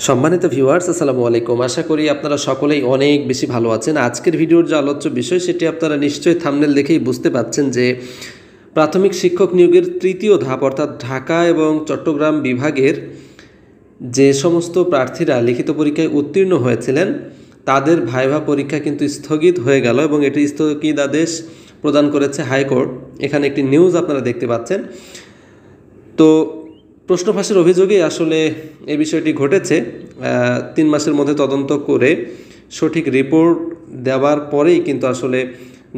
সম্মানিত ভিউয়ার্স, আসসালামু আলাইকুম। আশা করি আপনারা সকলেই অনেক বেশি ভালো আছেন। আজকের ভিডিওর যে আলোচ্য বিষয় সেটি আপনারা নিশ্চয়ই থাম্বনেল দেখেই বুঝতে পারছেন যে প্রাথমিক শিক্ষক নিয়োগের তৃতীয় ধাপ অর্থাৎ ঢাকা এবং চট্টগ্রাম বিভাগের যে সমস্ত প্রার্থীরা লিখিত পরীক্ষায় উত্তীর্ণ হয়েছিলেন তাদের ভাইভা পরীক্ষা কিন্তু স্থগিত হয়ে গেল এবং এটি স্থগিতাদেশ প্রদান করেছে হাইকোর্ট। এখানে একটি নিউজ আপনারা দেখতে পাচ্ছেন। তো প্রশ্ন ফাঁসের অভিযোগে আসলে এই বিষয়টি ঘটেছে। 3 মাসের মধ্যে তদন্ত করে সঠিক রিপোর্ট দেওয়ার পরেই কিন্তু আসলে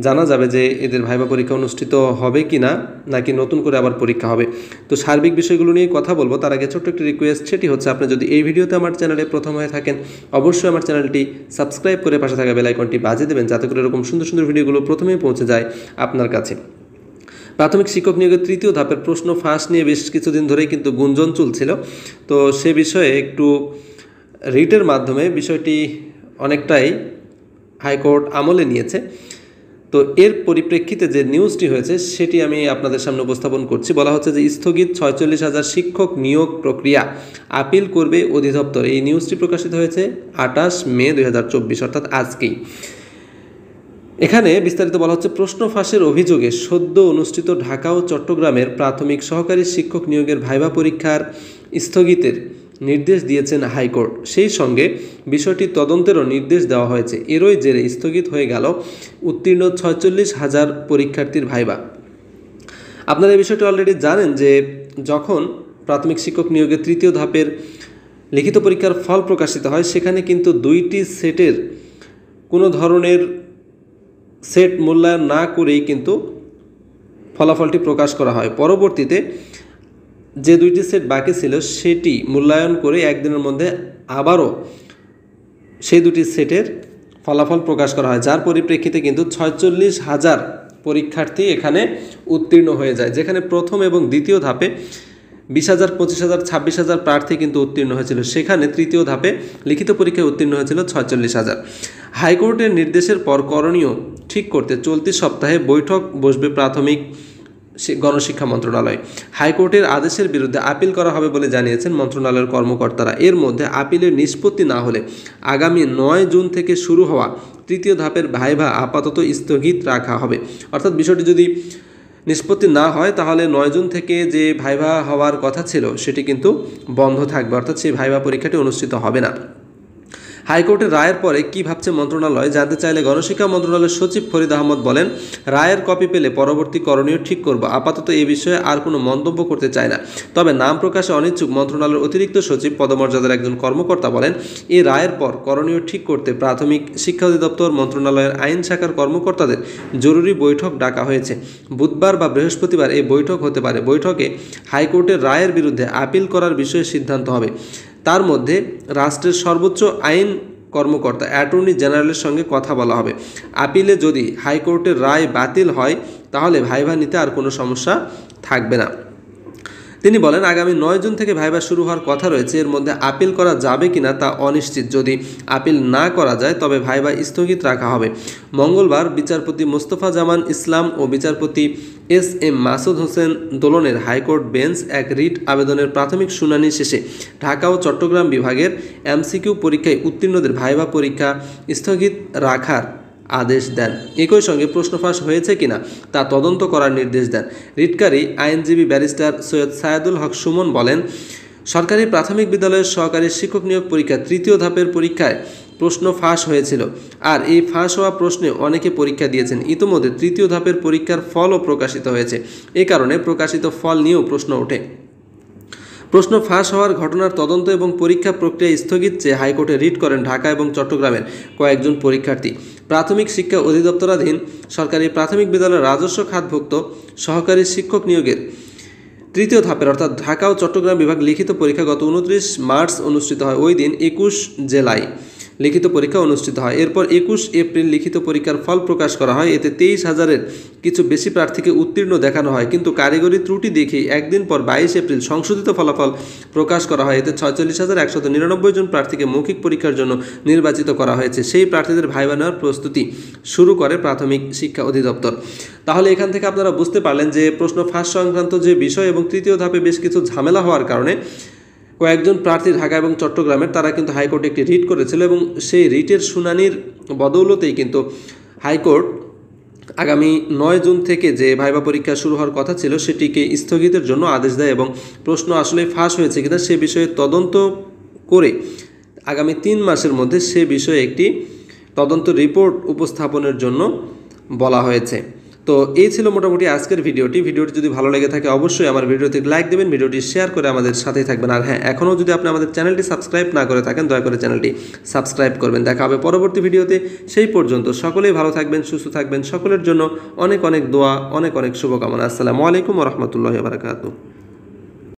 জানা যাবে যে এদের ভাইভা পরীক্ষা অনুষ্ঠিত হবে কি না, নাকি নতুন করে আবার পরীক্ষা হবে। তো সার্বিক বিষয়গুলো নিয়ে কথা বলবো। তার আগে ছোট্ট একটি রিকোয়েস্ট, সেটি হচ্ছে আপনি যদি এই ভিডিওতে আমার চ্যানেলে প্রথম হয়ে থাকেন অবশ্যই আমার চ্যানেলটি সাবস্ক্রাইব করে পাশে থাকা বেল আইকনটি বাজিয়ে দেবেন, যাতে করে এরকম সুন্দর সুন্দর ভিডিওগুলো প্রথমেই পৌঁছে যায় আপনার কাছে। প্রাথমিক শিক্ষক নিয়োগের তৃতীয় ধাপের প্রশ্ন ফাঁস নিয়ে বেশ কিছুদিন ধরেই কিন্তু গুঞ্জন চলছিল। তো সে বিষয়ে একটু রিটের মাধ্যমে বিষয়টি অনেকটাই হাইকোর্ট আমলে নিয়েছে। তো এর পরিপ্রেক্ষিতে যে নিউজটি হয়েছে সেটি আমি আপনাদের সামনে উপস্থাপন করছি। বলা হচ্ছে যে স্থগিত 46,000 শিক্ষক নিয়োগ প্রক্রিয়া, আপিল করবে অধিদপ্তর। এই নিউজটি প্রকাশিত হয়েছে 28 মে 2024 অর্থাৎ আজকেই। এখানে বিস্তারিত বলা হচ্ছে, প্রশ্ন ফাঁসের অভিযোগে সদ্য অনুষ্ঠিত ঢাকা ও চট্টগ্রামের প্রাথমিক সহকারী শিক্ষক নিয়োগের ভাইভা পরীক্ষার স্থগিতের নির্দেশ দিয়েছেন হাইকোর্ট। সেই সঙ্গে বিষয়টি তদন্তেরও নির্দেশ দেওয়া হয়েছে। এরই জেরে স্থগিত হয়ে গেল উত্তীর্ণ 46,000 পরীক্ষার্থীর ভাইভা। আপনারা এই বিষয়টি অলরেডি জানেন যে যখন প্রাথমিক শিক্ষক নিয়োগের তৃতীয় ধাপের লিখিত পরীক্ষার ফল প্রকাশিত হয় সেখানে কিন্তু 2টি সেটের কোনো ধরনের সেট মূল্যায়ন না করেই কিন্তু ফলাফলটি প্রকাশ করা হয়। পরবর্তীতে যে 2টি সেট বাকি ছিল সেটি মূল্যায়ন করে একদিনের মধ্যে আবারও সেই 2টি সেটের ফলাফল প্রকাশ করা হয়, যার পরিপ্রেক্ষিতে কিন্তু 46,000 পরীক্ষার্থী এখানে উত্তীর্ণ হয়ে যায়। যেখানে প্রথম এবং দ্বিতীয় ধাপে 20,000, 25,000, 26,000 প্রার্থী কিন্তু উত্তীর্ণ হয়েছিল, সেখানে তৃতীয় ধাপে লিখিত পরীক্ষায় উত্তীর্ণ হয়েছিল 46,000। হাইকোর্টের নির্দেশের পর করণীয় ঠিক করতে চলতি সপ্তাহে বৈঠক বসবে প্রাথমিক গণশিক্ষা মন্ত্রণালয়। হাইকোর্টের আদেশের বিরুদ্ধে আপিল করা হবে বলে জানিয়েছেন মন্ত্রণালয়ের কর্মকর্তারা। এর মধ্যে আপিলের নিষ্পত্তি না হলে আগামী 9 জুন থেকে শুরু হওয়া তৃতীয় ধাপের ভাইভা আপাতত স্থগিত রাখা হবে। অর্থাৎ বিষয়টি যদি নিষ্পত্তি না হয় তাহলে 9 জুন থেকে যে ভাইভা হওয়ার কথা ছিল সেটি কিন্তু বন্ধ থাকবে, অর্থাৎ সেই ভাইভা পরীক্ষাটি অনুষ্ঠিত হবে না। হাইকোর্টের রায়ের পরে কী ভাবছে মন্ত্রণালয় জানতে চাইলে গণশিক্ষা মন্ত্রণালয়ের সচিব ফরিদ আহমদ বলেন, রায়ের কপি পেলে পরবর্তী করণীয় ঠিক করব। আপাতত এ বিষয়ে আর কোনো মন্তব্য করতে চায় না। তবে নাম প্রকাশে অনিচ্ছুক মন্ত্রণালয়ের অতিরিক্ত সচিব পদমর্যাদার একজন কর্মকর্তা বলেন, এই রায়ের পর করণীয় ঠিক করতে প্রাথমিক শিক্ষা অধিদপ্তর মন্ত্রণালয়ের আইন শাখার কর্মকর্তাদের জরুরি বৈঠক ডাকা হয়েছে। বুধবার বা বৃহস্পতিবার এই বৈঠক হতে পারে। বৈঠকে হাইকোর্টের রায়ের বিরুদ্ধে আপিল করার বিষয়ে সিদ্ধান্ত হবে। তার মধ্যে রাষ্ট্রের সর্বোচ্চ আইন কর্মকর্তা অ্যাটর্নি জেনারেলের সঙ্গে কথা বলা হবে। আপিলে যদি হাইকোর্টের রায় বাতিল হয় তাহলে ভাইভা নিতে আর কোনো সমস্যা থাকবে না। তিনি বলেন, আগামী 9 জুন থেকে ভাইভা শুরু হওয়ার কথা রয়েছে। এর মধ্যে আপিল করা যাবে কিনা তা অনিশ্চিত। যদি আপিল না করা যায় তবে ভাইভা স্থগিত রাখা হবে। মঙ্গলবার বিচারপতি মোস্তফা জামান ইসলাম ও বিচারপতি এস.এম. মাসুদ হোসেন দোলনের হাইকোর্ট বেঞ্চ এক রিট আবেদনের প্রাথমিক শুনানি শেষে ঢাকা ও চট্টগ্রাম বিভাগের এমসিকিউ পরীক্ষায় উত্তীর্ণদের ভাইভা পরীক্ষা স্থগিত রাখার আদেশ দেন। একই সঙ্গে প্রশ্ন ফাঁস হয়েছে কিনা তা তদন্ত করার নির্দেশ দেন। রিটকারী আইনজীবী ব্যারিস্টার সৈয়দ সায়েদুল হক সুমন বলেন, সরকারি প্রাথমিক বিদ্যালয়ের সহকারী শিক্ষক নিয়োগ পরীক্ষা তৃতীয় ধাপের পরীক্ষায় প্রশ্ন ফাঁস হয়েছিল, আর এই ফাঁস হওয়া প্রশ্নে অনেকে পরীক্ষা দিয়েছেন। ইতোমধ্যে তৃতীয় ধাপের পরীক্ষার ফলও প্রকাশিত হয়েছে। এ কারণে প্রকাশিত ফল নিয়েও প্রশ্ন ওঠে। প্রশ্ন ফাঁস হওয়ার ঘটনার তদন্ত এবং পরীক্ষা প্রক্রিয়া স্থগিত চেয়ে হাইকোর্টে রিট করেন ঢাকা এবং চট্টগ্রামের কয়েকজন পরীক্ষার্থী। প্রাথমিক শিক্ষা অধিদপ্তরাধীন সরকারি প্রাথমিক বিদ্যালয়ের রাজস্ব খাতভুক্ত সহকারী শিক্ষক নিয়োগের তৃতীয় ধাপের অর্থাৎ ঢাকা ও চট্টগ্রাম বিভাগ লিখিত পরীক্ষা গত 29 মার্চ অনুষ্ঠিত হয়। ওই দিন 21 জুলাই লিখিত পরীক্ষা অনুষ্ঠিত হয়। এরপর 21 এপ্রিল লিখিত পরীক্ষার ফল প্রকাশ করা হয়। এতে 23,000-এর কিছু বেশি প্রার্থীকে উত্তীর্ণ দেখানো হয়, কিন্তু কারিগরি ত্রুটি দেখে একদিন পর 22 এপ্রিল সংশোধিত ফলাফল প্রকাশ করা হয়। এতে 46,199 জন প্রার্থীকে মৌখিক পরীক্ষার জন্য নির্বাচিত করা হয়েছে। সেই প্রার্থীদের ভাইভা নেওয়ার প্রস্তুতি শুরু করে প্রাথমিক শিক্ষা অধিদপ্তর। তাহলে এখান থেকে আপনারা বুঝতে পারলেন যে প্রশ্ন ফাঁস সংক্রান্ত যে বিষয় এবং তৃতীয় ধাপে বেশ কিছু ঝামেলা হওয়ার কারণে কয়েকজন প্রার্থী ঢাকা এবং চট্টগ্রামের তারা কিন্তু হাইকোর্টে একটি রিট করেছিল এবং সেই রিটের শুনানির বদৌলতেই কিন্তু হাইকোর্ট আগামী 9 জুন থেকে যে ভাইবা পরীক্ষা শুরু হওয়ার কথা ছিল সেটিকে স্থগিতের জন্য আদেশ দেয় এবং প্রশ্ন আসলে ফাঁস হয়েছে কিনা সে বিষয়ে তদন্ত করে আগামী 3 মাসের মধ্যে সে বিষয়ে একটি তদন্ত রিপোর্ট উপস্থাপনের জন্য বলা হয়েছে। তো এই ছিল মোটামুটি আজকের ভিডিওটি যদি ভালো লেগে থাকে অবশ্যই আমার ভিডিওতে লাইক দেবেন, ভিডিওটি শেয়ার করে আমাদের সাথেই থাকবেন। আর হ্যাঁ, এখনও যদি আপনি আমাদের চ্যানেলটি সাবস্ক্রাইব না করে থাকেন দয়া করে চ্যানেলটি সাবস্ক্রাইব করবেন। দেখা হবে পরবর্তী ভিডিওতে। সেই পর্যন্ত সকলেই ভালো থাকবেন, সুস্থ থাকবেন। সকলের জন্য অনেক অনেক দোয়া, অনেক অনেক শুভকামনা। আসসালামু আলাইকুম ওয়া রাহমাতুল্লাহি ওয়া বারাকাতুহু।